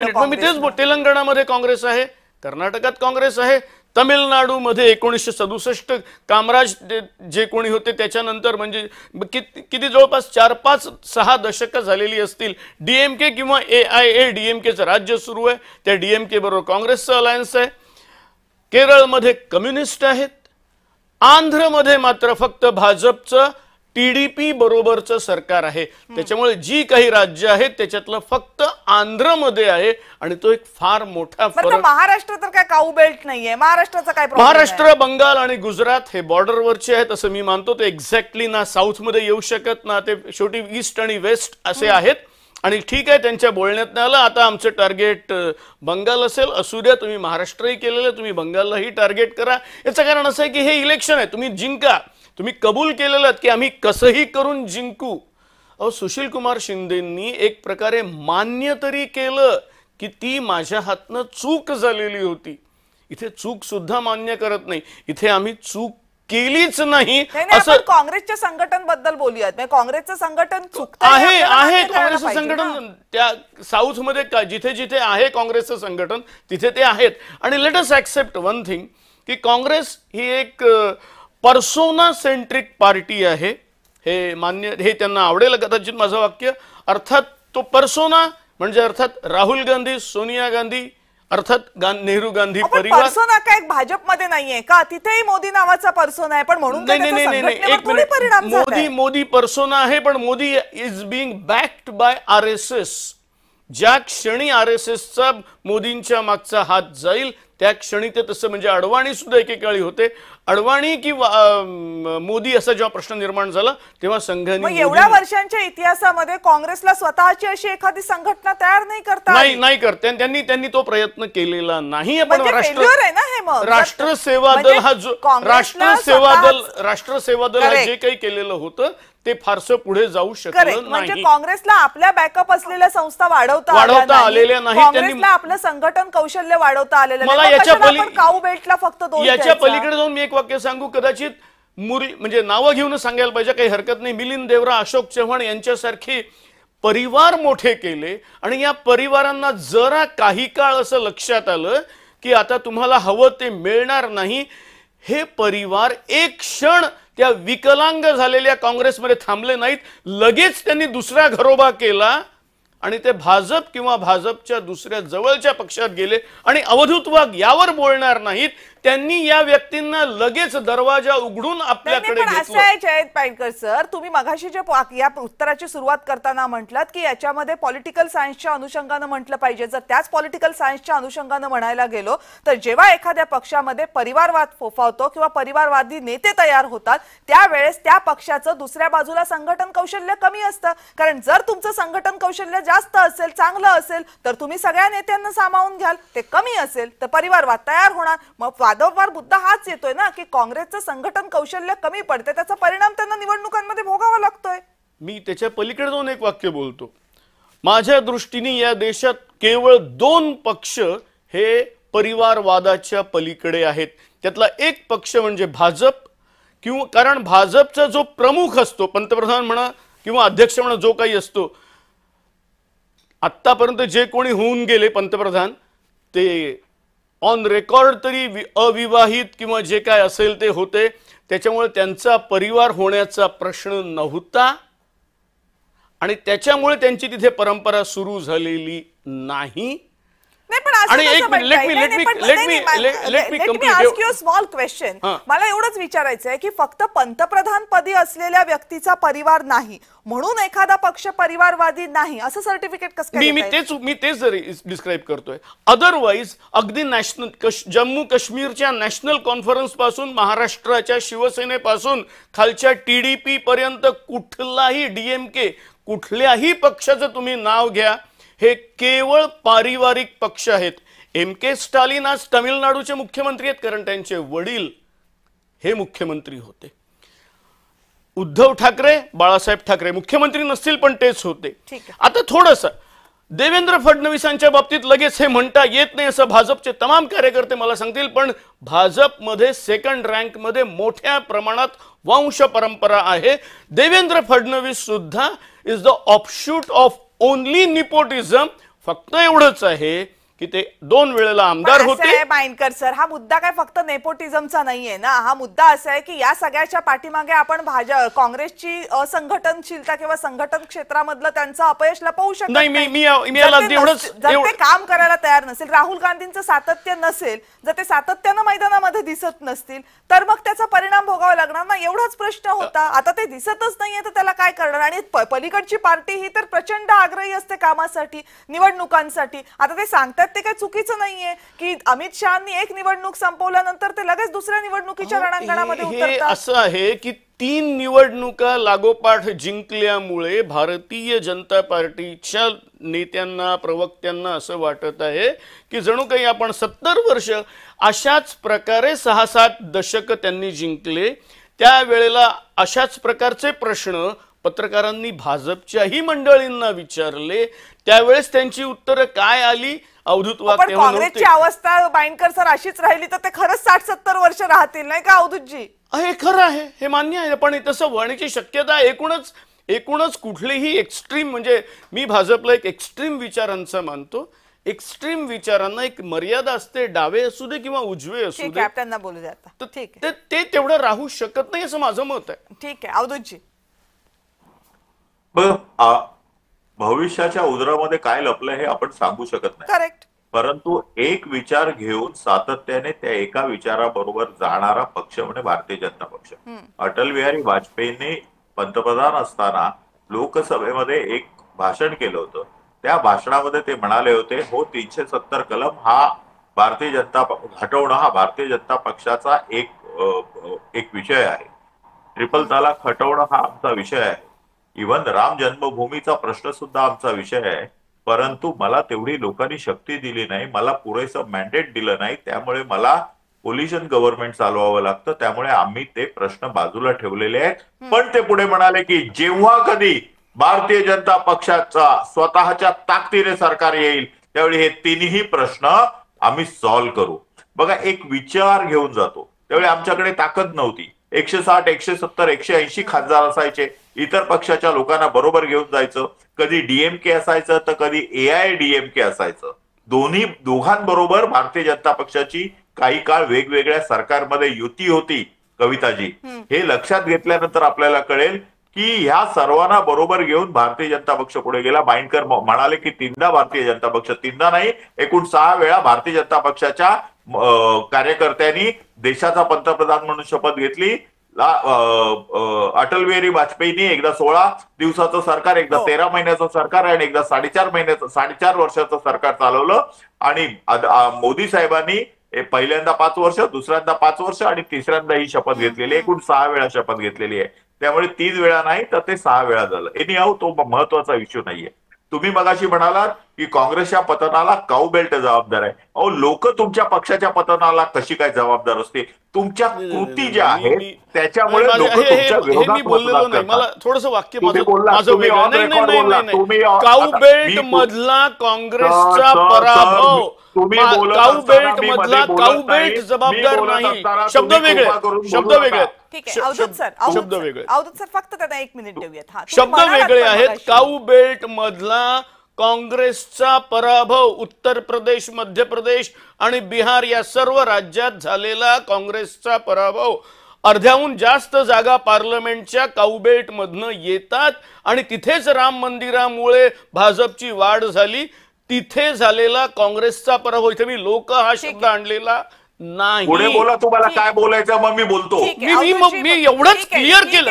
मी तेच तेलंगणामध्ये काँग्रेस आहे, कर्नाटकात काँग्रेस आहे, तमिळनाडूमध्ये 1967 कामराज जे कोणी होते त्याच्यानंतर म्हणजे किती जवळपास 4-5-6 दशक झालेली असतील डीएमके किंवा AIADMKचं राज्य सुरू आहे. त्या डीएमके बरोबर काँग्रेसचं अलायन्स आहे. केरळमध्ये कम्युनिस्ट आहेत. आंध्रमध्ये मात्र फक्त भाजपचं TDP बरोबरचं सरकार आहे. त्याच्यामुळे जी काही राज्य आहेत त्याच्यातलं फक्त आंध्रमध्ये आहे आणि तो एक फार मोठा फरक. महाराष्ट्र तर काय काऊ बेल्ट नाहीये. महाराष्ट्राचा काय प्रॉब्लेम? महाराष्ट्र, बंगाल आणि गुजरात हे बॉर्डरवरचे आहेत असं मी मानतो. ते एक्झॅक्टली ना साऊथ मध्ये येऊ शकत ना ते शेवटी ईस्ट आणि वेस्ट असे आहेत. आणि ठीक आहे, त्यांच्या बोलण्यात आलं आता आमचं टार्गेट बंगाल असेल, असू द्या, तुम्ही महाराष्ट्रही केलेलं, तुम्ही बंगाललाही टार्गेट करा. याचं कारण असं आहे की हे इलेक्शन आहे, तुम्ही जिंका. तुम्ही कबूल केलेलं की आम्ही कसंही करून जिंकू. सुशील कुमार शिंदेंनी एक प्रकारे मान्य तरी केलं की ती माझ्या हातनं चूक झालेली होती. इथे चूक सुद्धा मान्य करत नाही. इथे आम्ही चूक केलीच नाही असं. काँग्रेसच्या संघटन बद्दल बोलूयात. काँग्रेसचं संघटन आहे काँग्रेसचं संघटन त्या साऊथ मध्ये जिथे जिथे आहे काँग्रेसचं संघटन तिथे ते आहेत. आणि let us accept one thing की काँग्रेस ही एक पर्सोना सेंट्रिक पार्टी आहे. हे मान्य, हे त्यांना आवडेल कदाचित माझं वाक्य. अर्थात तो पर्सोना म्हणजे अर्थात राहुल गांधी, सोनिया गांधी, अर्थात नेहरू गांधी परिवार. पर्सोना काय भाजपमध्ये नाहीये का? तिथेही मोदी नावाचा पर्सोना आहे, पण म्हणून नाही, मोदी पर्सोना आहे, पण Modi is being backed by RSS. ज्या क्षणी RSSचा मोदींच्या मागचा हात जाईल त्या क्षणी ते तसं म्हणजे अडवाणी सुद्धा एकेकाळी होते. अडवाणी की मोदी असा जेव्हा प्रश्न निर्माण झाला तेव्हा संघाने एवढ्या वर्षांच्या इतिहासामध्ये काँग्रेसला स्वतःची अशी एखादी संघटना तयार नाही करता नाही करते. त्यांनी तो प्रयत्न केलेला नाही. पण राष्ट्र सेवा दल हा जो राष्ट्र सेवा दल जे काही केलेलं होतं ते फारसं पुढे जाऊ शकलं म्हणजे काँग्रेसला आपल्या बॅकअप असलेल्या संस्था वाढवता आलेल्या नाही. काँग्रेसला आपलं संघटन कौशल्य वाढवता आलेलं नाही. काऊ बेल्टला फक्त याच्या पलीकडे जाऊन मी एक वाक्य सांगू, कदाचित म्हणजे नावं घेऊन सांगायला पाहिजे, काही हरकत नाही. मिलिंद देवरा, अशोक चव्हाण यांच्यासारखे परिवार मोठे केले आणि या परिवारांना जरा काही काळ असं लक्षात आलं की आता तुम्हाला हवं ते मिळणार नाही. हे परिवार एक क्षण त्या विकलांग झालेल्या काँग्रेसमध्ये थांबले नाहीत. लगेच त्यांनी दुसरा घरोबा केला आणि ते भाजप किंवा भाजपच्या दुसऱ्या जवळच्या पक्षात गेले. आणि अवधूत वाघ यावर बोलणार नाहीत. त्यांनी या व्यक्तींना लगेच दरवाजा उघडून आपल्याकडे घेतलं. जयंत पाईनकर सर, तुम्ही मगाशी जे या उत्तराची सुरुवात करताना म्हटलात की याच्यामध्ये पॉलिटिकल सायन्सच्या अनुषंगानं म्हटलं पाहिजे. जर त्याच पॉलिटिकल सायन्सच्या अनुषंगानं म्हणायला गेलो तर जेव्हा एखाद्या पक्षामध्ये परिवारवाद फोफावतो किंवा परिवारवादी नेते तयार होतात त्यावेळेस त्या पक्षाचं दुसऱ्या बाजूला संघटन कौशल्य कमी असतं. कारण जर तुमचं संघटन कौशल्य जास्त असेल, चांगलं असेल तर तुम्ही सगळ्या नेत्यांना सामावून घ्याल. ते कमी असेल तर परिवारवाद तयार होणार. मग वादोवाद मुद्दा हाच येतोय ना की काँग्रेसचं संघटन कौशल्य कमी पडते, त्याचा परिणाम त्यांना निवडणुकांमध्ये भोगावा लागतोय. मी त्याच्या पलीकडे जाऊन एक वाक्य बोलतो. माझ्या दृष्टीने या देशात केवळ 2 पक्ष हे परिवारवादाच्या पलीकडे आहेत. त्यातला एक पक्ष म्हणजे भाजप, किंवा कारण भाजपचा जो प्रमुख असतो, पंतप्रधान म्हणा किंवा अध्यक्ष म्हणा, जो काही असतो, आत्तापर्यंत जे कोणी होऊन गेले पंतप्रधान ते ऑन रेकॉर्ड तरी अविवाहित किंवा जे काय असेल ते होते. त्याच्यामुळे त्यांचा परिवार होण्याचा प्रश्न नव्हता आणि त्याच्यामुळे त्यांची तिथे परंपरा सुरू झालेली नाही. स्मॉल क्वेश्चन, मला एवढंच विचारायचं आहे की फक्त पंतप्रधान पदी असलेल्या व्यक्तीचा परिवार नाही म्हणून एखादा पक्ष परिवारवादी नाही असं सर्टिफिकेट कसं? मी तेच डिस्क्राईब करतोय. अदरवाईज अगदी जम्मू काश्मीरच्या नॅशनल कॉन्फरन्स पासून, महाराष्ट्राच्या शिवसेनेपासून खालच्या TDP पर्यंत कुठलाही DMK, कुठल्याही पक्षाचं तुम्ही नाव घ्या, हे केवळ पारिवारिक पक्ष आहेत. MK स्टालिन आज तमिळनाडूचे मुख्यमंत्री आहेत कारण त्यांचे वडील हे मुख्यमंत्री होते. उद्धव ठाकरे, बाळासाहेब ठाकरे मुख्यमंत्री नसतील पण तेच होते. आता थोडंसं देवेंद्र फडणवीसांच्या बाबतीत लगेच हे म्हणता येत नाही असं भाजपचे तमाम कार्यकर्ते मला सांगतील, पण भाजपमध्ये सेकंड रँक मध्ये मोठ्या प्रमाणात वंश परंपरा आहे. देवेंद्र फडणवीस सुद्धा is the offshoot of only nepotism फक्त एवढंच आहे की ते 2 वेळेला आमदार पण असं होते. आहे बाईनकर सर, हा मुद्दा काय फक्त नेपोटिझमचा नाहीये ना. हा मुद्दा असा आहे की या सगळ्याच्या पाठीमागे आपण काँग्रेसची असंघटनशीलता किंवा संघटन क्षेत्रामधलं त्यांचं अपयश लपवू शकत नाही, मी याला अगदी जर ते काम करायला तयार नसेल, राहुल गांधींचं सातत्य नसेल, जर ते सातत्यानं मैदानामध्ये दिसत नसतील, तर मग त्याचा परिणाम भोगावा लागणार ना. एवढाच प्रश्न होता. आता ते दिसतच नाहीये तर त्याला काय करणार. आणि पलीकडची पार्टी ही तर प्रचंड आग्रही असते कामासाठी, निवडणुकांसाठी. आता ते सांगतात ते काही चुकीचं नाहीये की अमित शहानी एक निवडणूक संपवल्यानंतर ते लगेच दुसऱ्या निवडणुकीच्या रणांगणामध्ये हे उतरतात. असं आहे की 3 निवडणुका लागोपाठ जिंकल्यामुळे भारतीय जनता पार्टीच्या नेत्यांना, प्रवक्त्यांना असं वाटत आहे की जणू काही आपण 70 वर्ष अशाच प्रकारे 6-7 दशक त्यांनी जिंकले. त्यावेळेला अशाच प्रकारचे प्रश्न पत्रकारांनी भाजपच्याही मंडळींना विचारले. त्यावेळेस त्यांची उत्तरं काय आली? अवधूत वाघ पण तेव्हा काँग्रेसची नव्हते. अवस्था बाईनकर सर अशीच राहिली तर ते खरंच 60-70 वर्ष राहतील नाही का अवधूतजी? हे खरं आहे, हे मान्य आहे, पण तसं होण्याची शक्यता आहे. एकूणच कुठलीही एक्स्ट्रीम, म्हणजे मी भाजपला एक एक्स्ट्रीम विचारांचा मानतो. एक्स्ट्रीम विचारांना एक मर्यादा असते, डावे असू दे किंवा उजवे असू ठीक दे. आहे, त्यांना बोलू द्या आता. ठीक आहे, ते तेवढं राहू शकत नाही असं माझं मत आहे. ठीक आहे अवधूतजी. भविष्याच्या उदरामध्ये काय लपलंय हे आपण सांगू शकत नाही. करेक्ट. परंतु एक विचार घेऊन सातत्याने त्या एका विचाराबरोबर जाणारा पक्ष म्हणजे भारतीय जनता पक्ष. अटल बिहारी वाजपेयींनी पंतप्रधान असताना लोकसभेमध्ये एक भाषण केलं होतं. त्या भाषणामध्ये ते म्हणाले होते, हो 370 कलम हा भारतीय जनता हटवणं हा भारतीय जनता पक्षाचा एक विषय आहे. ट्रिपल तलाक हटवणं हा आमचा विषय आहे. इव्हन राम जन्मभूमीचा प्रश्न सुद्धा आमचा विषय आहे. परंतु मला तेवढी लोकांनी शक्ती दिली नाही, मला पुरेसं मॅन्डेट दिलं नाही, त्यामुळे मला कोलिशन गव्हर्नमेंट चालवावं लागतं. त्यामुळे आम्ही ते प्रश्न बाजूला ठेवलेले आहेत. पण ते पुढे म्हणाले की जेव्हा कधी भारतीय जनता पक्षाचा स्वतःच्या ताकदीने सरकार येईल त्यावेळी हे 3ही प्रश्न आम्ही सॉल्व्ह करू. बघा, एक विचार घेऊन जातो. त्यावेळी आमच्याकडे ताकद नव्हती. 160, 170, 180 खासदार असायचे. इतर पक्षाच्या लोकांना बरोबर घेऊन जायचं. कधी डीएमके असायचं तर कधी AIADMK असायचं. दोघांबरोबर भारतीय जनता पक्षाची काही काळ वेगवेगळ्या सरकारमध्ये युती होती. कविताजी, हे लक्षात घेतल्यानंतर आपल्याला कळेल की ह्या सर्वांना बरोबर घेऊन भारतीय जनता पक्ष पुढे गेला. बाईनकर म्हणाले की 3दा भारतीय जनता पक्ष, 3दा नाही, एकूण 6 वेळा भारतीय जनता पक्षाच्या कार्यकर्त्यांनी देशाचा पंतप्रधान म्हणून शपथ घेतली. अटल बिहारी वाजपेयींनी एकदा 16 दिवसाचं सरकार, एकदा 13 महिन्याचं सरकार आणि एकदा 4.5 वर्षाचं सरकार चालवलं. आणि मोदी साहेबांनी पहिल्यांदा 5 वर्ष, दुसऱ्यांदा 5 वर्ष आणि तिसऱ्यांदा ही शपथ घेतलेली. एकूण 6 वेळा शपथ घेतलेली आहे. त्यामुळे 3 वेळा नाही तर ते 6 वेळा झालं. एनीहाऊ तो महत्वाचा इश्यू नाहीये. तुम्ही मगाशी म्हणालात की काँग्रेसच्या पतनाला काऊ बेल्ट जबाबदार आहे. अहो, लोक तुमच्या पक्षाच्या पतनाला कशी काय जबाबदार असते? तुमच्या कृती ज्या आहेत त्याच्यामुळे लोक तुमच्या विरोधात बोललेलो नाही. मला थोडंसं वाक्य माझं तुम्ही ऑन रेकॉर्ड बोलला. काऊ बेल्ट मधला काँग्रेसचा पराभव, काऊ बेल्ट मधला काऊ बेल्ट जबाबदार नाही. शब्द वेगळे. ठीक आहे अवधूत सर, शब्द वेगळे. अवधूत सर फक्त त्यांना 1 मिनिट देऊयात. हा, शब्द वेगळे आहेत. काऊ बेल्ट मधला काँग्रेसचा पराभव, उत्तर प्रदेश, मध्य प्रदेश आणि बिहार या सर्व राज्यात झालेला काँग्रेसचा पराभव. अर्ध्याहून जास्त जागा पार्लमेंटच्या काऊबेल्ट मधनं येतात आणि तिथेच राम मंदिरामुळे भाजपची वाढ झाली. तिथे झालेला काँग्रेसचा पराभव. इथे मी लोक हा शब्द आणलेला नाही. पुढे बोला, तुम्हाला काय बोलायचं मग मी बोलतो. मी एवढंच क्लिअर केलं.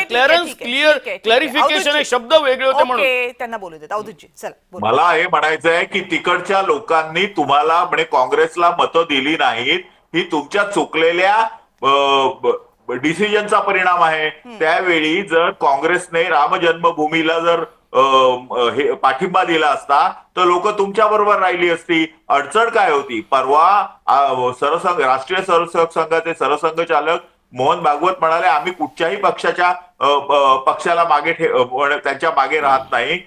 क्लॅरिफिकेशन आहे. शब्द वेगळे होते म्हणून. त्यांना बोलू देत. अवधूतजी चला. मला हे म्हणायचं आहे की तिकडच्या लोकांनी तुम्हाला म्हणजे काँग्रेसला मतं दिली नाहीत, ही तुमच्या चुकलेल्या डिसिजनचा परिणाम आहे. त्यावेळी जर काँग्रेसने राम जन्मभूमीला जर हे पाठिंबा दिला असता तर लोक तुमच्या बरोबर राहिली असती. अडचण काय होती? परवा राष्ट्रीय सरसंघाचे सरसंघचालक मोहन भागवत म्हणाले, आम्ही कुठच्याही पक्षाला मागे त्यांच्या मागे राहत नाही.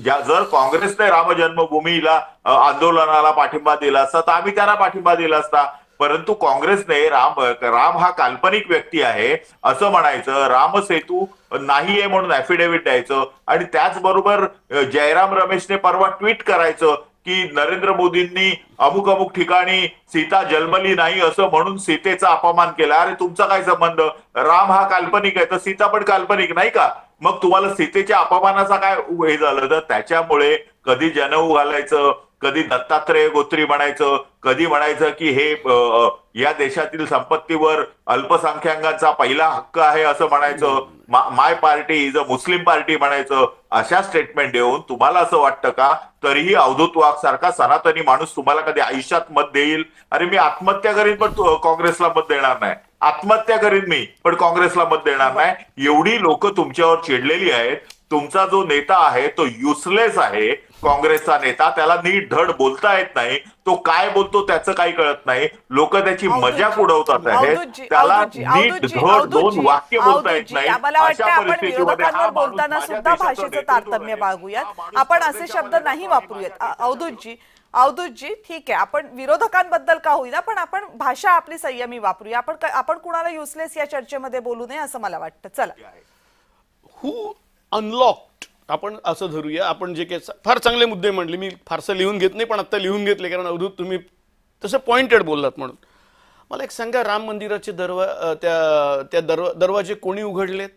जर काँग्रेसने राम जन्मभूमीला आंदोलनाला पाठिंबा दिला असता तर आम्ही त्यांना पाठिंबा दिला असता. परंतु काँग्रेसने राम हा काल्पनिक व्यक्ती आहे असं म्हणायचं, राम सेतू नाही आहे म्हणून ऍफिडेव्हिट द्यायचं आणि त्याचबरोबर जयराम रमेशने परवा ट्विट करायचं की नरेंद्र मोदींनी अमुक अमुक ठिकाणी सीता जन्मली नाही असं म्हणून सीतेचा अपमान केला. अरे तुमचा काय संबंध? राम हा काल्पनिक आहे तर सीता पण काल्पनिक नाही का? मग तुम्हाला सीतेच्या अपमानाचा काय हे झालं? तर त्याच्यामुळे कधी जनेऊ घालायचं, कधी दत्तात्रय गोत्री म्हणायचं, कधी म्हणायचं की हे या देशातील संपत्तीवर अल्पसंख्याकांचा पहिला हक्क आहे असं म्हणायचं, my party is a Muslim party म्हणायचं. अशा स्टेटमेंट देऊन तुम्हाला असं वाटतं का तरीही अवधूत वाघ सारखा सनातनी माणूस तुम्हाला कधी आयुष्यात मत देईल? अरे मी आत्महत्या करीन पण काँग्रेसला मत देणार नाही. आत्महत्या करीन मी पण काँग्रेसला मत देणार नाही. एवढी लोक तुमच्यावर चिडलेली आहेत. तुमचा जो नेता आहे तो युसलेस आहे. काँग्रेसचा नेता, त्याला नीट धड बोलता येत नाही. तो काय बोलतो त्याचं काही कळत नाही. लोक त्याची मजाक उडवतात आहेत. त्याला नीट धड दोन वाक्य बोलता येत नाही. मला वाटतं आपण विरोधकांवर बोलताना सुद्धा भाषेचं तारतम्य बाळगूयात. आपण असे शब्द नाही वापरूयात. अवधूतजी ठीक आहे, आपण विरोधकांबद्दल का होईना पण आपण भाषा आपली संयमी वापरूया. आपण कुणाला युसलेस या चर्चेमध्ये बोलू नये असं मला वाटतं. चला, हू अनलॉक्ड आपण असं धरूया. आपण जे काही फार चांगले मुद्दे म्हणले, मी फारसं लिहून घेत नाही पण आता लिहून घेतले कारण अवधूत तुम्ही तसं पॉइंटेड बोललात म्हणून. मला एक सांगा, राम मंदिराचे दरवाजे कोणी उघडलेत?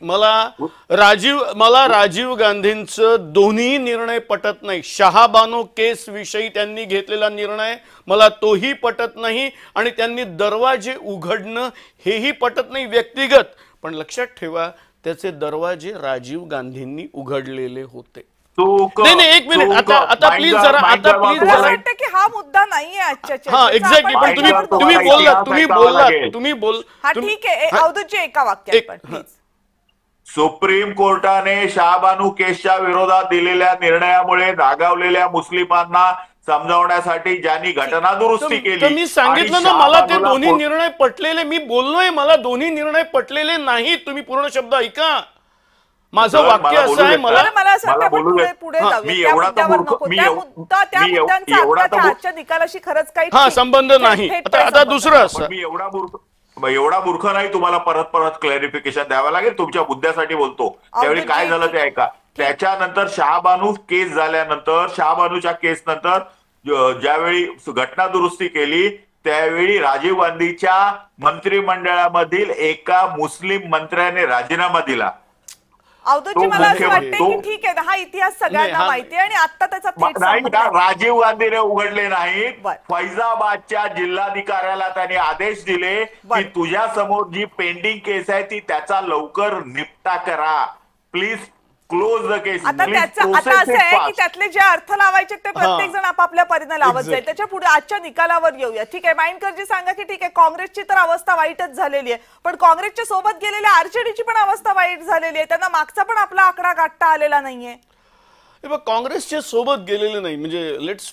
मला राजीव गांधींचं दोन्ही निर्णय पटत नाही. शहाबानो केस विषयी त्यांनी घेतलेला निर्णय मला तोही पटत नाही आणि त्यांनी दरवाजे उघडणं हेही पटत नाही व्यक्तिगत. पण लक्षात ठेवा, त्याचे दरवाजे राजीव गांधींनी उघडलेले होते. नाही एक मिनिट, आता प्लीज जरा मला वाटतं की हा मुद्दा नाहीये आजच्या चर्चेचा. हा एक्झॅक्टली. पण तुम्ही बोल. हा ठीक आहे, अवधूतजी एका वाक्यात पण. सुप्रीम कोर्टाने शहाबानू केसच्या विरोधात दिलेल्या निर्णयामुळे रागावलेल्या मुस्लिमांना समजावण्यासाठी ज्यांनी घटना दुरुस्ती केली. मी सांगितलं ना, मला ते दोन्ही निर्णय पटलेले. मी बोललोय मला दोन्ही निर्णय पटलेले नाहीत. तुम्ही पूर्ण शब्द ऐका. माझं वाक्य असं आहे, मला असं वाटतं पुढे जाऊया. आजच्या निकालाशी खरंच काही संबंध नाही. आता दुसरं असं, मी एवढा मूर्ख नाही तुम्हाला परत क्लॅरिफिकेशन द्यावं लागेल. तुमच्या मुद्द्यासाठी बोलतो. त्यावेळी काय झालं ते ऐका. त्याच्यानंतर शहाबानू केस झाल्यानंतर, शहाबानूच्या केस नंतर ज्यावेळी घटना दुरुस्ती केली त्यावेळी राजीव गांधीच्या मंत्रिमंडळामधील एका मुस्लिम मंत्र्याने राजीनामा दिला. अवधूतजी मला असं वाटतं की ठीक आहे ना, हा इतिहास सगळ्यांना माहिती आहे आणि आता त्याचा नाही का राजीव गांधीने उघडले नाही. फैजाबादच्या जिल्हाधिकाऱ्याला त्यांनी आदेश दिले की तुझ्या समोर जी पेंडिंग केस आहे ती त्याचा लवकर निपटा करा. प्लीज क्लोज द केस. आता असं आहे की त्यातले जे अर्थ लावायचे ते प्रत्येक जण आपापल्या परीने लावत जाईल. त्याच्या पुढे आजच्या निकालावर येऊया. ठीक आहे, माइंडकरजी सांगा की ठीक आहे, काँग्रेसची तर अवस्था वाईटच झालेली आहे पण काँग्रेसच्या सोबत गेलेल्या आरजेडीची पण अवस्था वाईट झालेली आहे. त्यांना मागचा पण आपला आकडा गाठता आलेला नाहीये. काँग्रेसच्या सोबत गेलेले नाही म्हणजे लेट्स